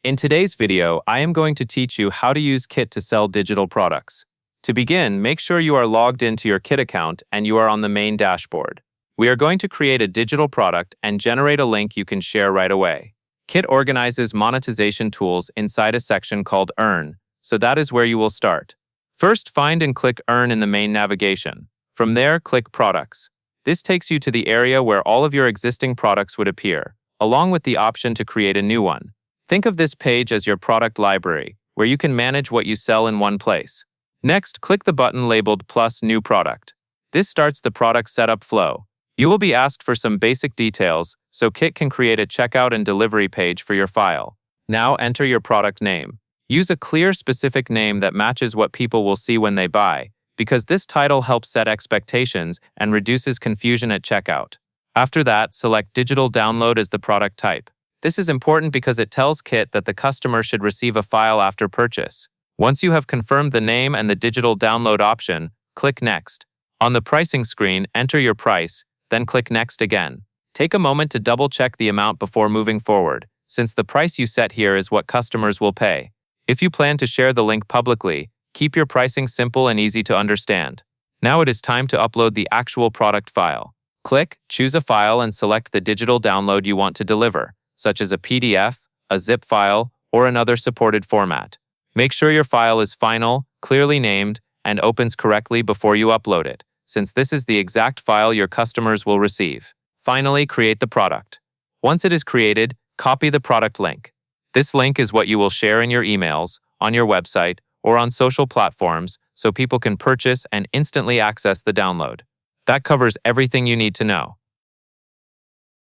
In today's video, I am going to teach you how to use Kit to sell digital products. To begin, make sure you are logged into your Kit account and you are on the main dashboard. We are going to create a digital product and generate a link you can share right away. Kit organizes monetization tools inside a section called Earn, so that is where you will start. First, find and click Earn in the main navigation. From there, click Products. This takes you to the area where all of your existing products would appear, along with the option to create a new one. Think of this page as your product library, where you can manage what you sell in one place. Next, click the button labeled Plus New Product. This starts the product setup flow. You will be asked for some basic details, so Kit can create a checkout and delivery page for your file. Now enter your product name. Use a clear, specific name that matches what people will see when they buy, because this title helps set expectations and reduces confusion at checkout. After that, select Digital Download as the product type. This is important because it tells Kit that the customer should receive a file after purchase. Once you have confirmed the name and the digital download option, click Next. On the pricing screen, enter your price, then click Next again. Take a moment to double-check the amount before moving forward, since the price you set here is what customers will pay. If you plan to share the link publicly, keep your pricing simple and easy to understand. Now it is time to upload the actual product file. Click, choose a file and select the digital download you want to deliver, such as a PDF, a zip file, or another supported format. Make sure your file is final, clearly named, and opens correctly before you upload it, since this is the exact file your customers will receive. Finally, create the product. Once it is created, copy the product link. This link is what you will share in your emails, on your website, or on social platforms so people can purchase and instantly access the download. That covers everything you need to know.